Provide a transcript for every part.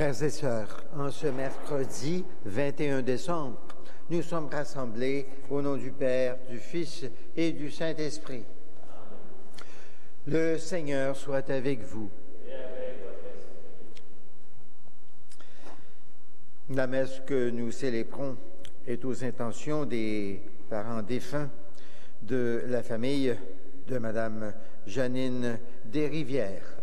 Frères et sœurs, en ce mercredi 21 décembre, nous sommes rassemblés au nom du Père, du Fils et du Saint-Esprit. Le Seigneur soit avec vous. Et avec votre esprit. La messe que nous célébrons est aux intentions des parents défunts de la famille de Madame Janine Desrivières.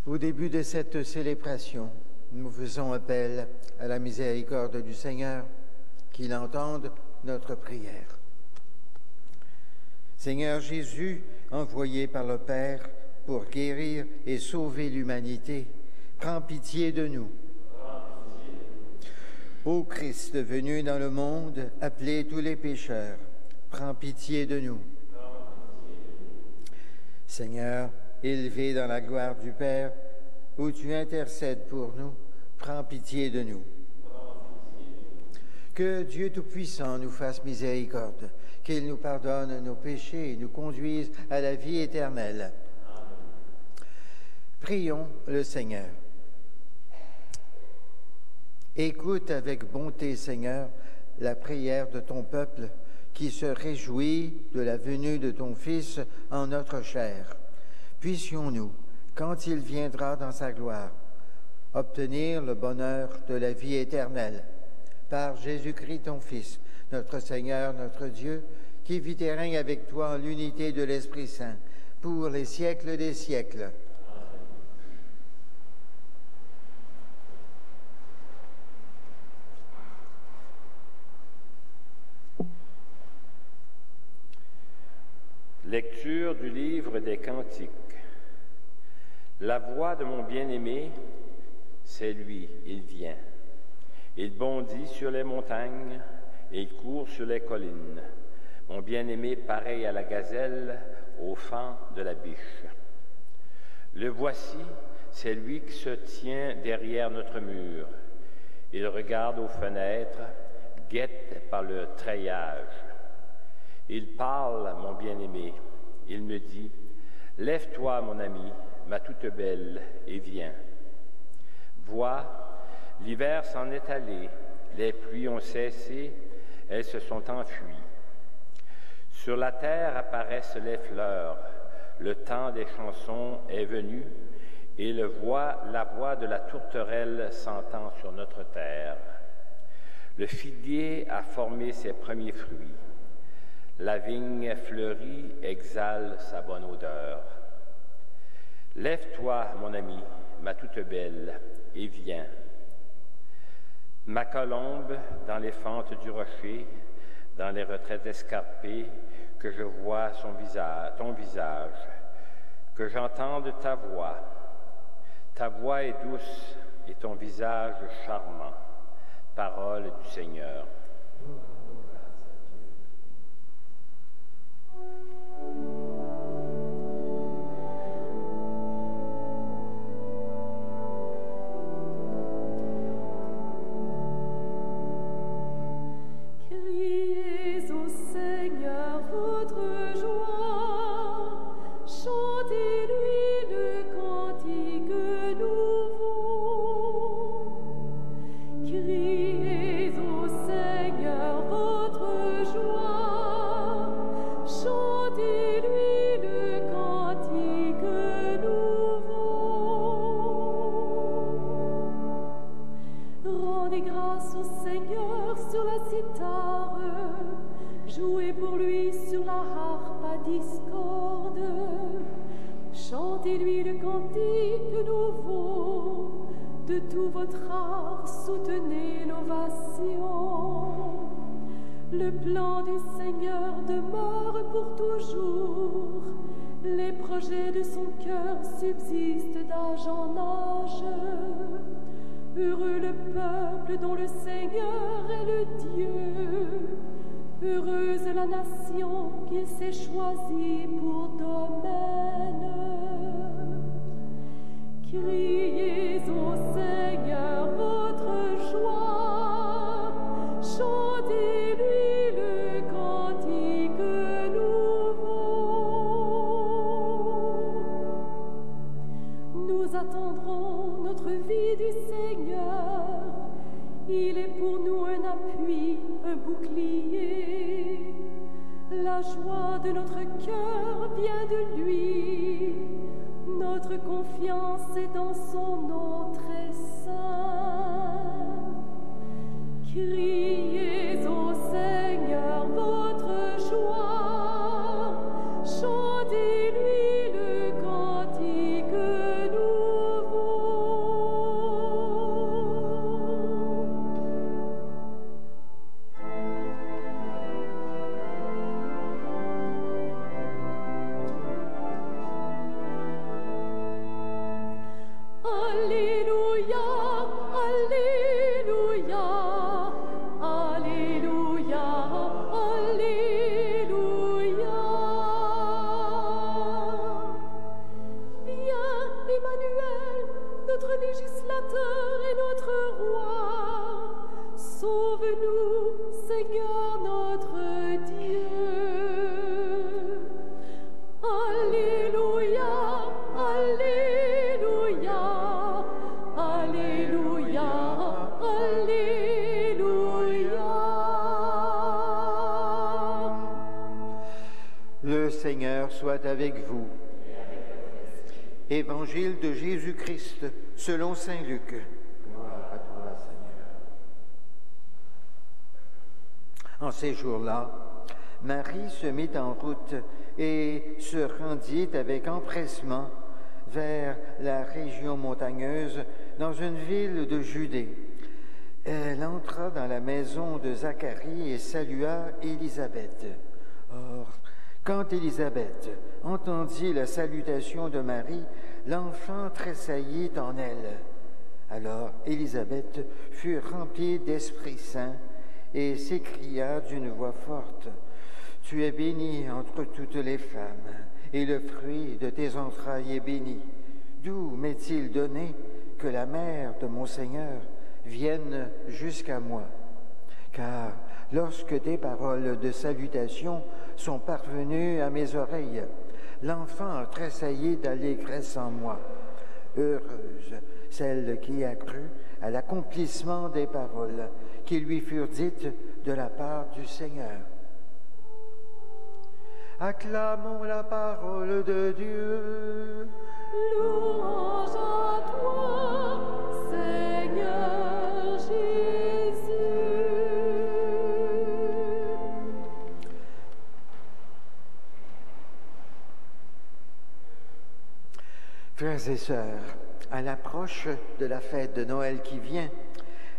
Au début de cette célébration, nous faisons appel à la miséricorde du Seigneur, qu'il entende notre prière. Seigneur Jésus, envoyé par le Père pour guérir et sauver l'humanité, prends pitié de nous. Ô Christ venu dans le monde, appelez tous les pécheurs, prends pitié de nous. Seigneur, élevé dans la gloire du Père, où tu intercèdes pour nous, prends pitié de nous. Que Dieu Tout-Puissant nous fasse miséricorde, qu'il nous pardonne nos péchés et nous conduise à la vie éternelle. Amen. Prions le Seigneur. Écoute avec bonté, Seigneur, la prière de ton peuple qui se réjouit de la venue de ton Fils en notre chair. Puissions-nous, quand il viendra dans sa gloire, obtenir le bonheur de la vie éternelle. Par Jésus-Christ, ton Fils, notre Seigneur, notre Dieu, qui vit et règne avec toi en l'unité de l'Esprit Saint, pour les siècles des siècles. Lecture du livre des Cantiques. La voix de mon bien-aimé, c'est lui, il vient. Il bondit sur les montagnes et il court sur les collines. Mon bien-aimé pareil à la gazelle au fend de la biche. Le voici, c'est lui qui se tient derrière notre mur. Il regarde aux fenêtres, guette par le treillage. Il parle, mon bien-aimé. Il me dit, « Lève-toi, mon ami, ma toute belle, et viens. » Vois, l'hiver s'en est allé, les pluies ont cessé, elles se sont enfuies. Sur la terre apparaissent les fleurs, le temps des chansons est venu, et la voix de la tourterelle s'entend sur notre terre. Le figuier a formé ses premiers fruits. La vigne fleurie exhale sa bonne odeur. Lève-toi, mon ami, ma toute belle, et viens. Ma colombe, dans les fentes du rocher, dans les retraites escarpées, que je vois ton visage, que j'entende ta voix. Ta voix est douce et ton visage charmant. Parole du Seigneur. Nous attendrons bouclier. La joie de notre cœur vient de lui. Notre confiance est dans son nom très saint. Criez au Seigneur votre joie. Chantez-lui le cantique nouveau. Alléluia, Alléluia, Alléluia, Alléluia. Viens, Emmanuel, notre législateur et notre roi. Sauve-nous, Seigneur notre Dieu. Alléluia, Alléluia, Alléluia, Alléluia. Le Seigneur soit avec vous. Évangile de Jésus-Christ selon saint Luc. Gloire à toi, Seigneur. En ces jours-là, Marie se mit en route et se rendit avec empressement vers la région montagneuse dans une ville de Judée. Elle entra dans la maison de Zacharie et salua Élisabeth. Or, quand Élisabeth entendit la salutation de Marie, l'enfant tressaillit en elle. Alors Élisabeth fut remplie d'Esprit Saint et s'écria d'une voix forte, « Tu es bénie entre toutes les femmes, et le fruit de tes entrailles est béni. D'où m'est-il donné que la mère de mon Seigneur vienne jusqu'à moi? Car lorsque tes paroles de salutation sont parvenues à mes oreilles, l'enfant a tressailli d'allégresse en moi. Heureuse celle qui a cru à l'accomplissement des paroles qui lui furent dites de la part du Seigneur. » Acclamons la parole de Dieu. Louange à toi, Seigneur Jésus. Frères et sœurs, à l'approche de la fête de Noël qui vient,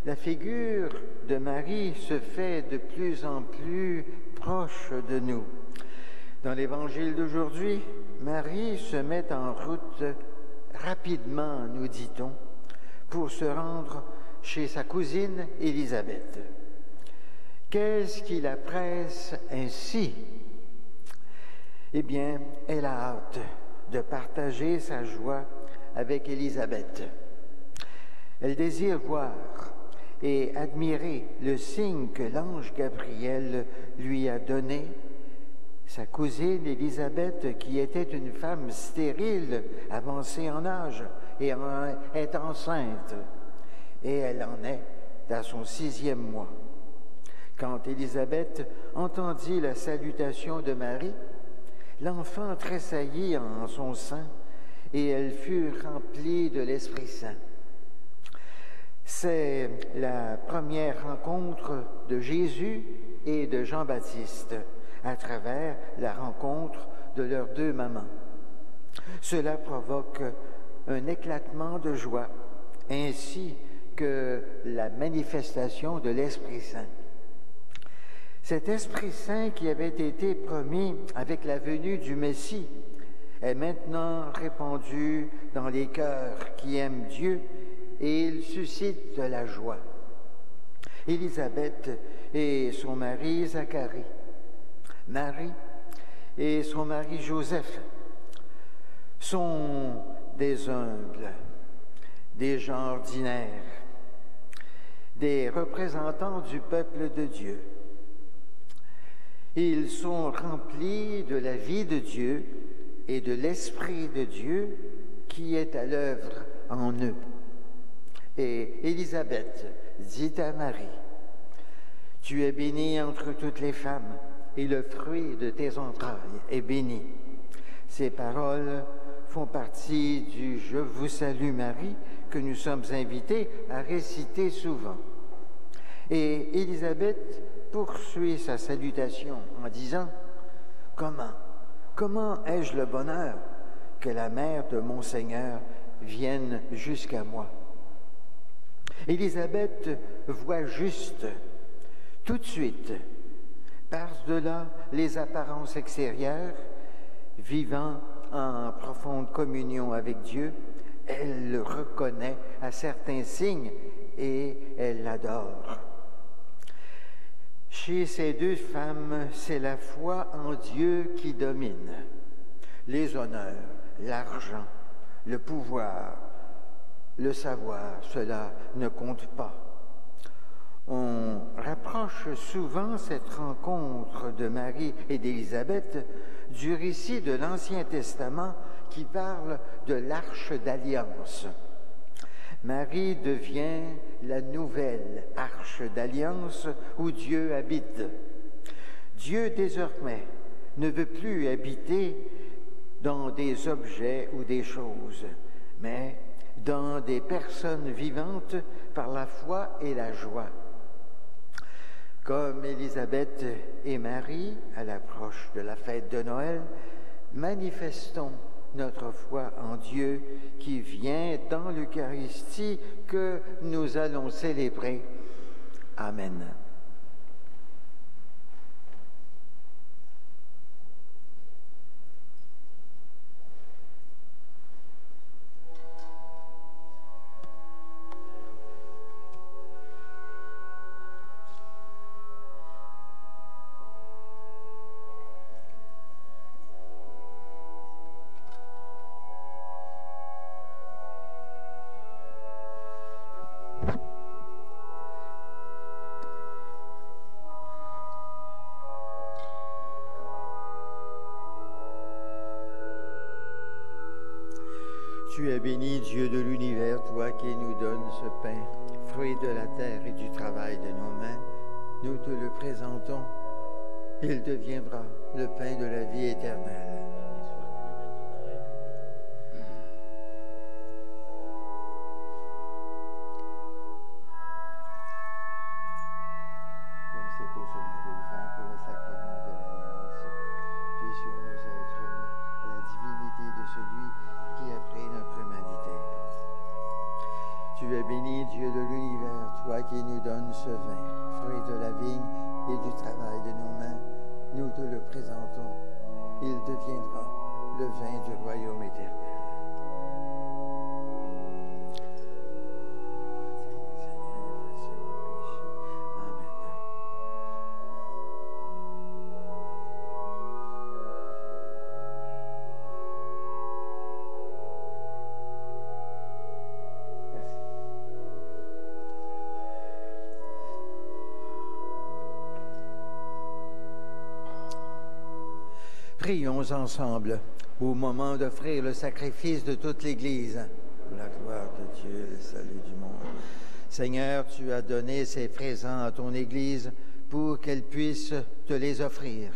la figure de Marie se fait de plus en plus proche de nous. Dans l'évangile d'aujourd'hui, Marie se met en route rapidement, nous dit-on, pour se rendre chez sa cousine Élisabeth. Qu'est-ce qui la presse ainsi? Eh bien, elle a hâte de partager sa joie avec Élisabeth. Elle désire voir et admirer le signe que l'ange Gabriel lui a donné. Sa cousine Élisabeth, qui était une femme stérile, avancée en âge et est enceinte, et elle en est à son 6e mois. Quand Élisabeth entendit la salutation de Marie, l'enfant tressaillit en son sein et elle fut remplie de l'Esprit Saint. C'est la première rencontre de Jésus et de Jean-Baptiste à travers la rencontre de leurs deux mamans. Cela provoque un éclatement de joie, ainsi que la manifestation de l'Esprit Saint. Cet Esprit Saint qui avait été promis avec la venue du Messie est maintenant répandu dans les cœurs qui aiment Dieu et il suscite de la joie. Élisabeth et son mari Zacharie, Marie et son mari Joseph sont des humbles, des gens ordinaires, des représentants du peuple de Dieu. Ils sont remplis de la vie de Dieu et de l'Esprit de Dieu qui est à l'œuvre en eux. Et Élisabeth dit à Marie, « Tu es bénie entre toutes les femmes, et le fruit de tes entrailles est béni. Ces paroles font partie du « Je vous salue Marie » que nous sommes invités à réciter souvent. Et Élisabeth poursuit sa salutation en disant « Comment ai-je le bonheur que la mère de mon Seigneur vienne jusqu'à moi ?» Élisabeth voit juste, tout de suite, par-delà les apparences extérieures, vivant en profonde communion avec Dieu, elle le reconnaît à certains signes et elle l'adore. Chez ces deux femmes, c'est la foi en Dieu qui domine. Les honneurs, l'argent, le pouvoir, le savoir, cela ne compte pas. On rapproche souvent cette rencontre de Marie et d'Élisabeth du récit de l'Ancien Testament qui parle de l'Arche d'Alliance. Marie devient la nouvelle Arche d'Alliance où Dieu habite. Dieu, désormais, ne veut plus habiter dans des objets ou des choses, mais dans des personnes vivantes par la foi et la joie. Comme Élisabeth et Marie, à l'approche de la fête de Noël, manifestons notre foi en Dieu qui vient dans l'Eucharistie que nous allons célébrer. Amen. Tu es béni, Dieu de l'univers, toi qui nous donnes ce pain, fruit de la terre et du travail de nos mains. Nous te le présentons. Il deviendra le pain de la vie éternelle. Comme c'est au sommet du vin pour le sacrement de l'Alliance, puissions-nous être unis à la divinité de celui qui a pris notre humanité. Tu es béni, Dieu de l'univers, toi qui nous donnes ce vin, fruit de la vigne et du travail de nos mains. Nous te le présentons. Il deviendra le vin du royaume éternel. Prions ensemble au moment d'offrir le sacrifice de toute l'Église pour la gloire de Dieu et le salut du monde. Seigneur, tu as donné ces présents à ton Église pour qu'elle puisse te les offrir.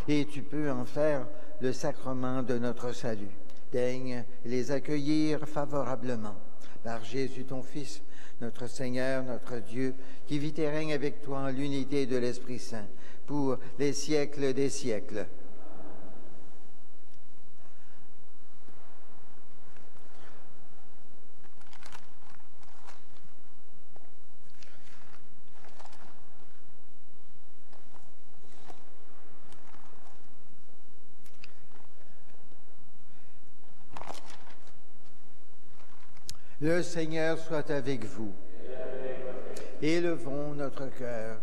Et tu peux en faire le sacrement de notre salut. Daigne les accueillir favorablement. Par Jésus, ton Fils, notre Seigneur, notre Dieu, qui vit et règne avec toi en l'unité de l'Esprit Saint, pour les siècles des siècles. Le Seigneur soit avec vous. Élevons notre cœur.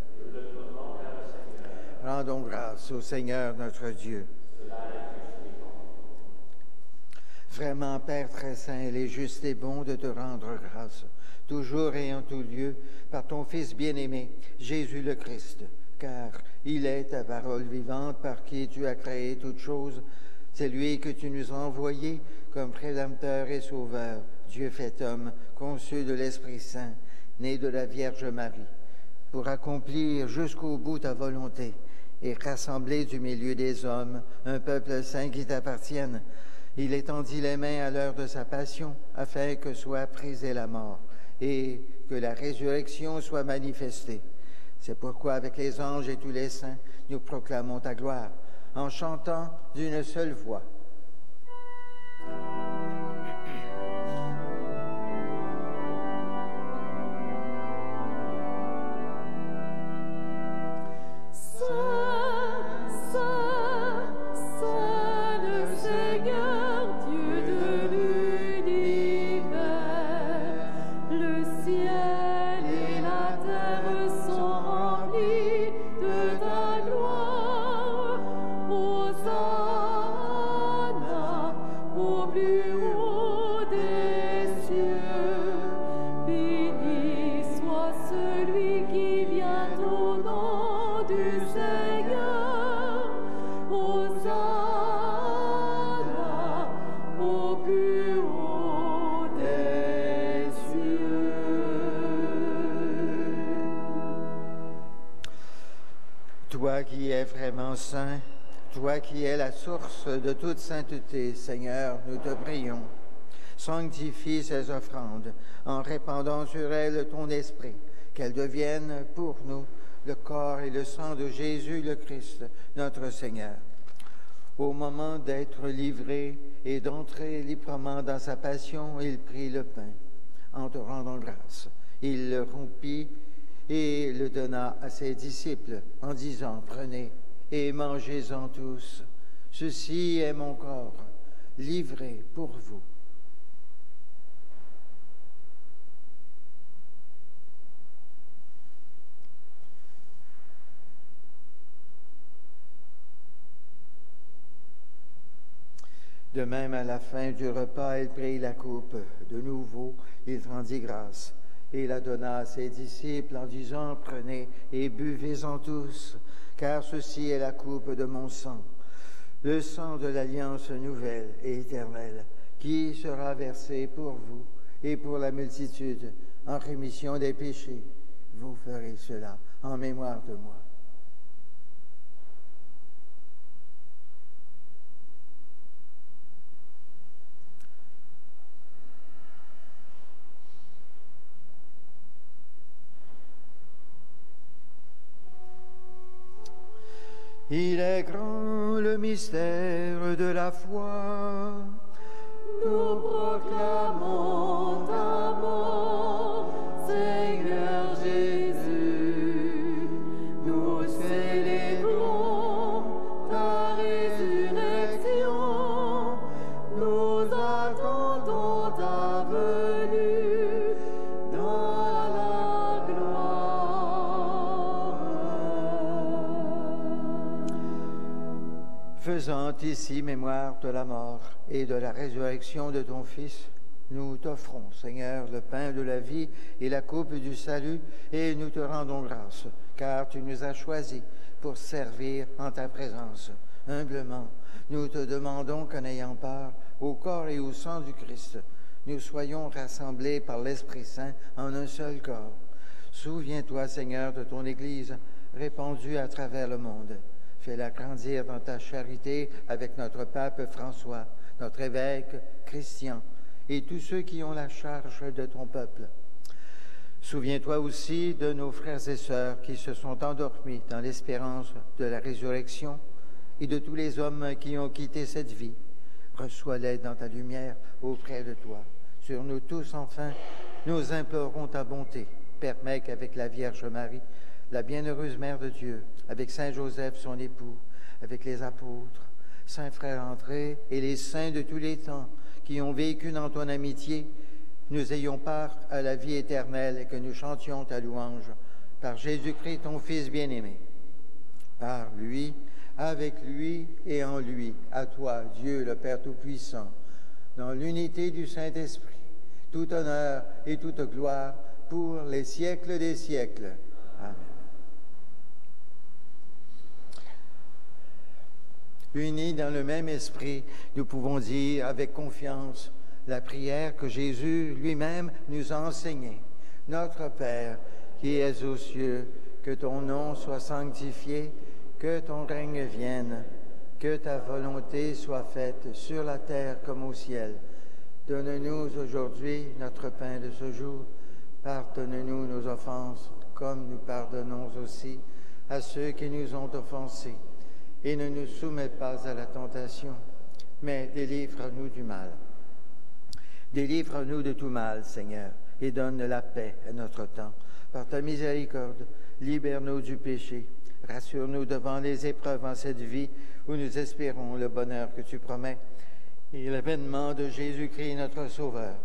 Rendons grâce au Seigneur notre Dieu. Vraiment, Père très saint, il est juste et bon de te rendre grâce, toujours et en tout lieu, par ton Fils bien-aimé, Jésus le Christ, car il est ta parole vivante par qui tu as créé toutes choses. C'est lui que tu nous as envoyé comme Rédempteur et Sauveur, Dieu fait homme, conçu de l'Esprit Saint, né de la Vierge Marie, pour accomplir jusqu'au bout ta volonté et rassembler du milieu des hommes un peuple saint qui t'appartienne. Il étendit les mains à l'heure de sa passion, afin que soit brisée la mort et que la résurrection soit manifestée. C'est pourquoi, avec les anges et tous les saints, nous proclamons ta gloire, en chantant d'une seule voix. Toi qui es vraiment saint, toi qui es la source de toute sainteté, Seigneur, nous te prions. Sanctifie ces offrandes en répandant sur elles ton esprit, qu'elles deviennent pour nous le corps et le sang de Jésus le Christ, notre Seigneur. Au moment d'être livré et d'entrer librement dans sa passion, il prit le pain. En te rendant grâce, il le rompit et le donna à ses disciples en disant, « Prenez et mangez-en tous. Ceci est mon corps, livré pour vous. » De même, à la fin du repas, il prit la coupe. De nouveau, il rendit grâce et la donna à ses disciples en disant, « Prenez et buvez-en tous, car ceci est la coupe de mon sang, le sang de l'alliance nouvelle et éternelle, qui sera versé pour vous et pour la multitude en rémission des péchés. Vous ferez cela en mémoire de moi. » Il est grand le mystère de la foi. Nous proclamons ta mort, Seigneur Jésus. Nous célébrons ta résurrection. Nous attendons ta venue dans la gloire. Faisant ici mémoire de la mort et de la résurrection de ton Fils, nous t'offrons, Seigneur, le pain de la vie et la coupe du salut, et nous te rendons grâce, car tu nous as choisis pour servir en ta présence. Humblement, nous te demandons qu'en ayant part au corps et au sang du Christ, nous soyons rassemblés par l'Esprit Saint en un seul corps. Souviens-toi, Seigneur, de ton Église répandue à travers le monde. Fais-la grandir dans ta charité avec notre pape François, notre évêque Christian et tous ceux qui ont la charge de ton peuple. Souviens-toi aussi de nos frères et sœurs qui se sont endormis dans l'espérance de la résurrection et de tous les hommes qui ont quitté cette vie. Reçois-les dans ta lumière auprès de toi. Sur nous tous, enfin, nous implorons ta bonté. Permets qu'avec la Vierge Marie, la bienheureuse Mère de Dieu, avec Saint Joseph, son époux, avec les apôtres, Saint Frère André et les saints de tous les temps qui ont vécu dans ton amitié, nous ayons part à la vie éternelle et que nous chantions ta louange par Jésus-Christ, ton Fils bien-aimé. Par lui, avec lui et en lui, à toi, Dieu le Père Tout-Puissant, dans l'unité du Saint-Esprit, tout honneur et toute gloire pour les siècles des siècles. Amen. Unis dans le même esprit, nous pouvons dire avec confiance la prière que Jésus lui-même nous a enseignée. Notre Père, qui es aux cieux, que ton nom soit sanctifié, que ton règne vienne, que ta volonté soit faite sur la terre comme au ciel. Donne-nous aujourd'hui notre pain de ce jour. Pardonne-nous nos offenses, comme nous pardonnons aussi à ceux qui nous ont offensés. Et ne nous soumets pas à la tentation, mais délivre-nous du mal. Délivre-nous de tout mal, Seigneur, et donne la paix à notre temps. Par ta miséricorde, libère-nous du péché. Rassure-nous devant les épreuves en cette vie où nous espérons le bonheur que tu promets et l'avènement de Jésus-Christ, notre Sauveur.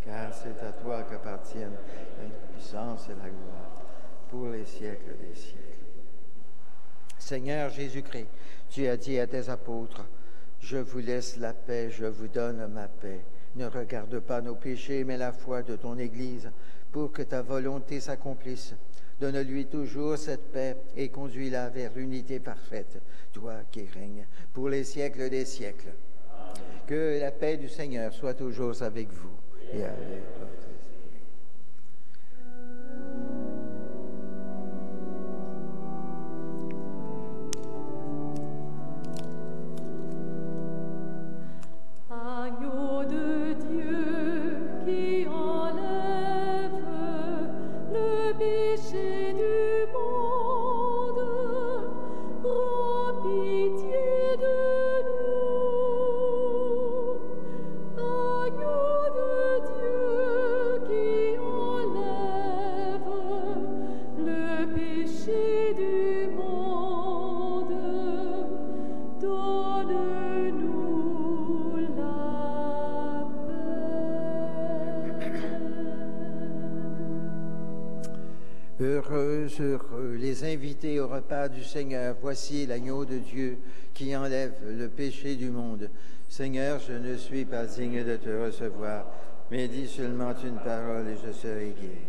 Car c'est à toi qu'appartiennent la puissance et la gloire pour les siècles des siècles. Seigneur Jésus-Christ, tu as dit à tes apôtres, « Je vous laisse la paix, je vous donne ma paix. Ne regarde pas nos péchés, mais la foi de ton Église, pour que ta volonté s'accomplisse. Donne-lui toujours cette paix et conduis-la vers l'unité parfaite, toi qui règnes pour les siècles des siècles. » Que la paix du Seigneur soit toujours avec vous et avec votre esprit. Agneau de Dieu qui enlève le péché du monde, prends pitié de nous. Agneau de Dieu qui enlève le péché du monde, donne-nous la paix. Heureux, heureux, les invités au repas du Seigneur. Voici l'agneau de Dieu qui enlève le péché du monde. Seigneur, je ne suis pas digne de te recevoir, mais dis seulement une parole et je serai guéri.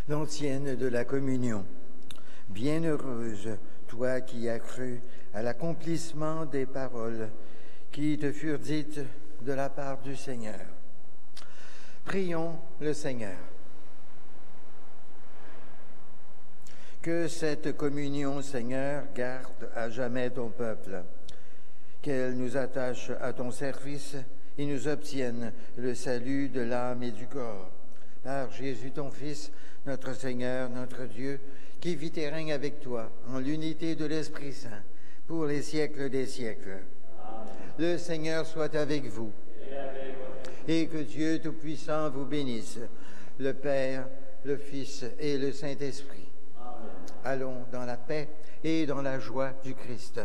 l'ancienne de la communion. Bienheureuse, toi qui as cru à l'accomplissement des paroles qui te furent dites de la part du Seigneur. Prions le Seigneur. Que cette communion, Seigneur, garde à jamais ton peuple, qu'elle nous attache à ton service et nous obtienne le salut de l'âme et du corps. Par Jésus ton Fils, notre Seigneur, notre Dieu, qui vit et règne avec toi en l'unité de l'Esprit Saint, pour les siècles des siècles. Amen. Le Seigneur soit avec vous. Et que Dieu Tout-Puissant vous bénisse, le Père, le Fils et le Saint-Esprit. Allons dans la paix et dans la joie du Christ.